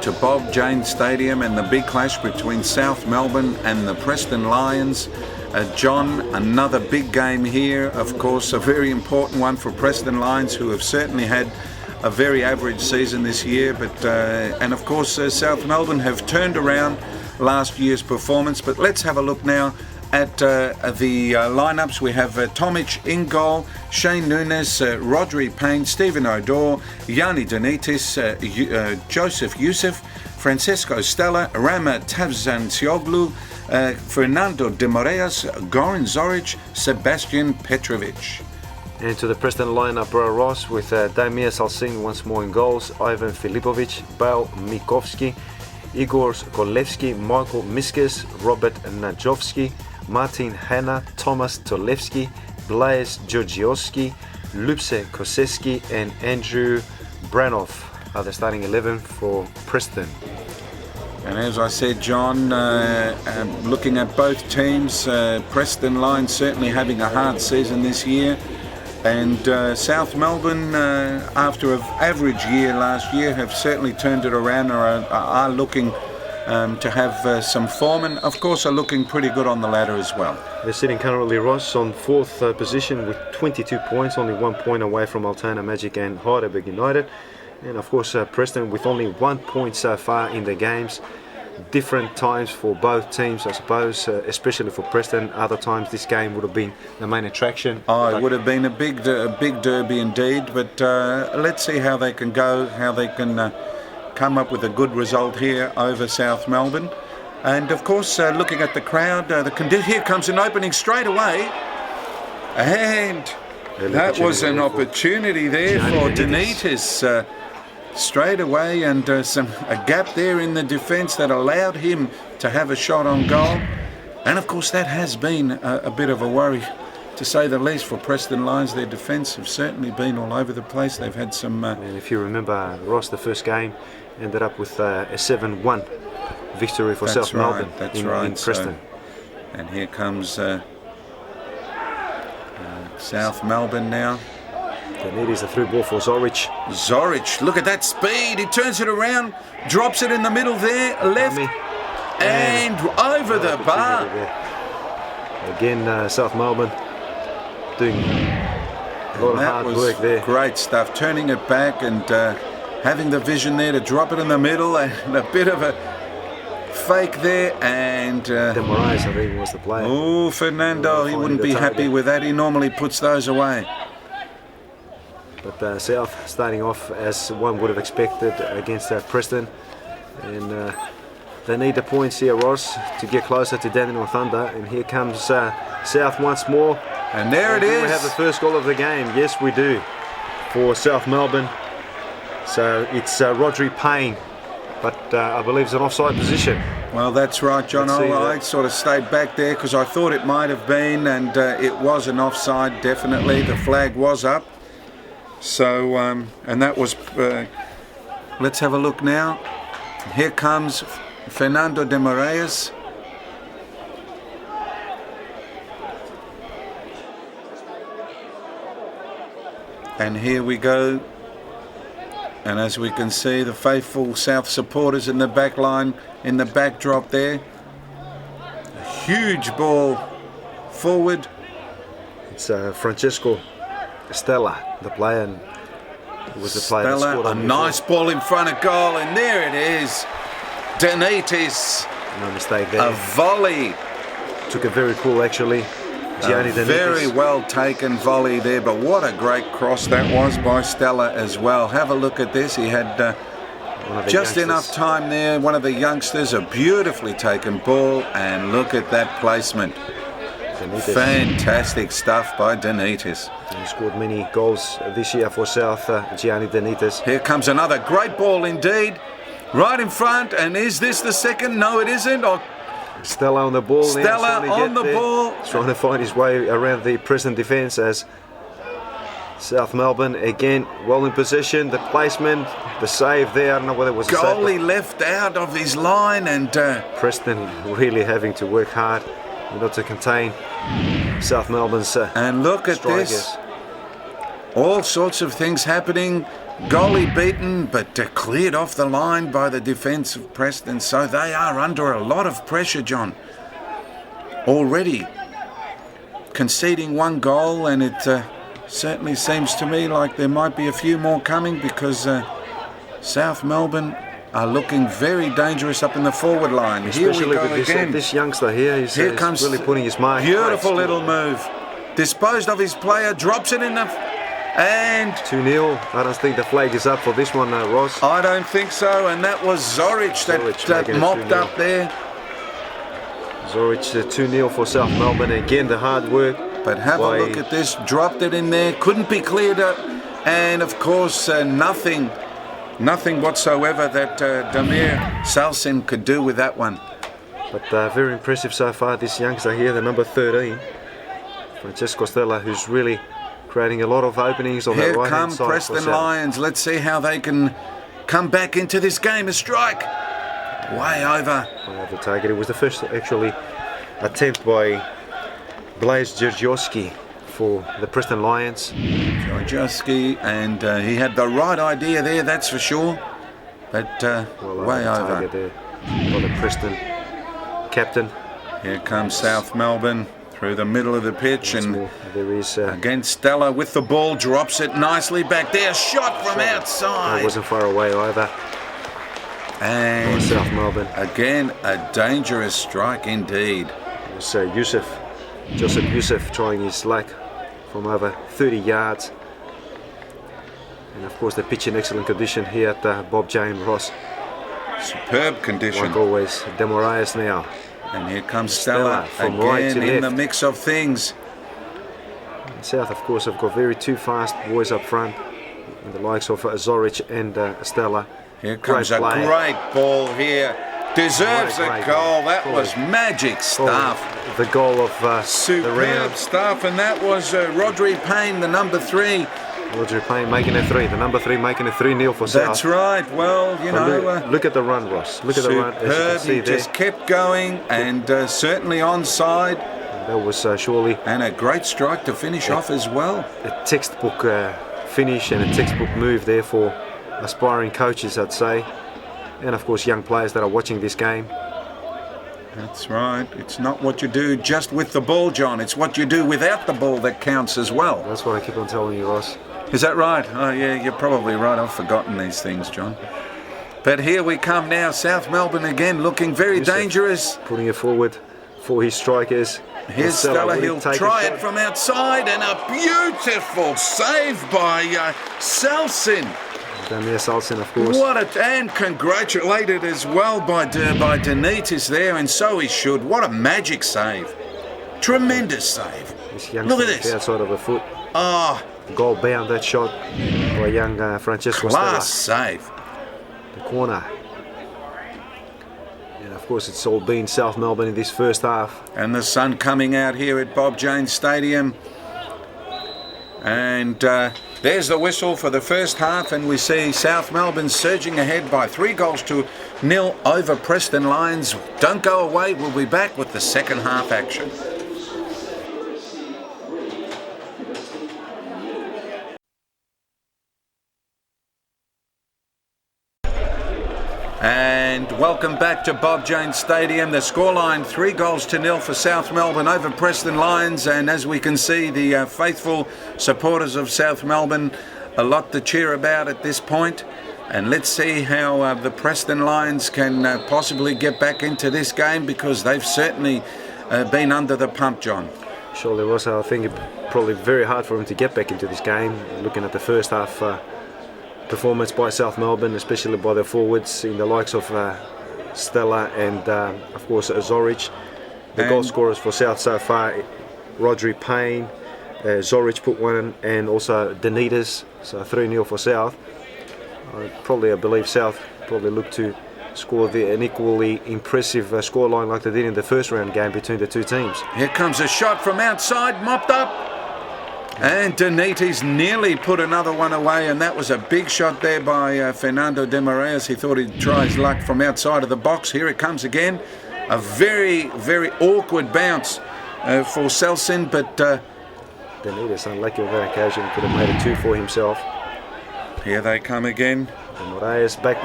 To Bob Jane Stadium and the big clash between South Melbourne and the Preston Lions. John, another big game here, of course, a very important one for Preston Lions, who have certainly had a very average season this year, but and of course South Melbourne have turned around last year's performance. But let's have a look now at the lineups. We have Tomic in goal, Shane Nunes, Rodri Payne, Stephen O'Dore, Yanni Denitis, Joseph Youssef, Francesco Stella, Rama Tavzantsioglu, Fernando de Moraes, Goran Zoric, Sebastian Petrovic. And to the Preston lineup, Ross, with Damir Salsing once more in goals, Ivan Filipovic, Bal Mikovski, Igor Kolevski, Michael Miskes, Robert Najovski, Martin Hanna, Thomas Tolevski, Blaise Georgiowski, Lupse Koseski and Andrew Branov are the starting 11 for Preston. And as I said, John, looking at both teams, Preston Lions certainly having a hard season this year, and South Melbourne, after an average year last year, have certainly turned it around, or are looking to have some form, and of course are looking pretty good on the ladder as well. They're sitting currently, Ross, on 4th position with 22 points, only 1 point away from Altona Magic and Heidelberg United. And of course Preston with only 1 point so far in the games. Different times for both teams, I suppose, especially for Preston. Other times this game would have been the main attraction. Oh, it would have been a big derby indeed, but let's see how they can go, how they can come up with a good result here over South Melbourne. And of course, looking at the crowd, here comes an opening straight away, and that was an opportunity there for Denitis. Straight away, and a gap there in the defence that allowed him to have a shot on goal. And of course that has been a bit of a worry, to say the least, for Preston Lions. Their defence have certainly been all over the place. They've had some... And if you remember, Ross, the first game ended up with a 7-1 victory for South Melbourne in Preston. And here comes South Melbourne now. It is a through ball for Zoric. Zoric, look at that speed. He turns it around, drops it in the middle there, left, and over the bar. Again, South Melbourne doing a lot of hard work there. Great stuff, turning it back and having the vision there to drop it in the middle, and a bit of a fake there, and... De Moraes, I think, was the player. Oh, Fernando, he wouldn't be happy with that. He normally puts those away. But South starting off as one would have expected against Preston, and they need the points here, Ross, to get closer to Dandenong Thunder. And here comes South once more, and there it is. We have the first goal of the game. Yes, we do, for South Melbourne. So it's Rodri Payne, but I believe it's an offside position. Well, that's right, John. I sort of stayed back there because I thought it might have been, and it was an offside, definitely. The flag was up. So, and that was, let's have a look now. Here comes Fernando de Moraes. And here we go. And as we can see, the faithful South supporters in the back line, in the backdrop there. A huge ball forward. It's Francesco Stella, the player, was the player Stella, that scored. A nice ball in front of goal, and there it is. Denitis. No mistake there. A volley. Took it very cool, actually. A very well taken volley there, but what a great cross that was by Stella as well. Have a look at this. He had just enough time there. One of the youngsters, a beautifully taken ball, and look at that placement. Denitis. Fantastic stuff by Denitis. He scored many goals this year for South, Gianni Denitis. Here comes another great ball indeed, right in front, and is this the second? No, it isn't. Stella on the ball. Stella on the ball. Trying to find his way around the Preston defence as South Melbourne again well in possession. The placement, the save there. I don't know whether it was a save. Goalie left out of his line, and Preston really having to work hard in order to contain South Melbourne's and look at strikers. This. All sorts of things happening. Goalie beaten, but cleared off the line by the defence of Preston. So they are under a lot of pressure, John. Already conceding one goal, and it certainly seems to me like there might be a few more coming, because South Melbourne are looking very dangerous up in the forward line. Especially here we go with again. This youngster here, he's really putting his mark. Beautiful little move. Disposed of his player, drops it in the... And 2-0. I don't think the flag is up for this one, Ross. I don't think so, and that was Zoric that mopped up there. Zoric 2-0 for South Melbourne. Again, the hard work. But have a look at this. Dropped it in there. Couldn't be cleared up. And of course, nothing whatsoever that Damir Salsin could do with that one. But very impressive so far, this youngster here, the number 13, Francesco Stella, who's really creating a lot of openings on the right-hand side. Here come Preston Lions. Let's see how they can come back into this game. A strike. Way over. The target. It was the first actually attempt by Blaise Georgiowski for the Preston Lions. Georgiowski, and he had the right idea there, that's for sure. But way over. There by the Preston captain. Here comes South Melbourne through the middle of the pitch, and there is again Stella with the ball, drops it nicely back there, shot from outside. It wasn't far away either. And South Melbourne. Again, a dangerous strike indeed. It was Joseph Youssef trying his luck from over 30 yards. And of course the pitch in excellent condition here at Bob Jane Ross. Superb condition. Like always, Demorais now. And here comes Stella from again right to in left. the mix of things. And South, of course, have got two fast boys up front, and the likes of Zoric and Stella. Here comes a great ball here. Deserves a goal. That was magic stuff. The goal of superb stuff, and that was Rodri Payne, the number 3. Rodri Payne making a 3. The number 3 making a 3-0 for South. That's right. Well, you know. Look at the run, Ross. Look at the run. As you can see he just kept going, and certainly onside. That was surely. And a great strike to finish off as well. A textbook finish and a textbook move there for aspiring coaches, I'd say. And of course young players that are watching this game. That's right. It's not what you do just with the ball, John. It's what you do without the ball that counts as well. That's what I keep on telling you, Ross. Is that right? Oh yeah, you're probably right. I've forgotten these things, John. But here we come now. South Melbourne again looking very dangerous. Putting it forward for his strikers. Here's Stella. He'll try it from outside, and a beautiful save by Salsin. Damir Salsin, of course. And congratulated as well by Denitis there, and so he should. What a magic save. Tremendous save. Look at this. Outside of the foot. Oh. Goal bound, that shot by young Francesco Stella. Class save. The corner. And of course it's all been South Melbourne in this first half. And the sun coming out here at Bob Janes Stadium. And there's the whistle for the first half, and we see South Melbourne surging ahead by 3-0 over Preston Lions. Don't go away, we'll be back with the second half action. And welcome back to Bob Janes Stadium. The scoreline 3-0 for South Melbourne over Preston Lions, and as we can see, the faithful supporters of South Melbourne, a lot to cheer about at this point. And let's see how the Preston Lions can possibly get back into this game, because they've certainly been under the pump, John. Surely, Ross, I think it's probably very hard for them to get back into this game. Looking at the first half performance by South Melbourne, especially by their forwards in the likes of Stella and of course Zoric. The goal scorers for South so far, Rodri Payne, Zoric put one, and also Denitis, so 3-0 for South. I believe South probably look to score an equally impressive scoreline like they did in the first round game between the two teams. Here comes a shot from outside, mopped up. And Denitis nearly put another one away, and that was a big shot there by Fernando Demorais. He thought he'd try his luck from outside of the box. Here it comes again. A very, very awkward bounce for Salsin, but Denitis, unlucky on that occasion, could have made a 2 for himself. Here they come again. The Moraes back.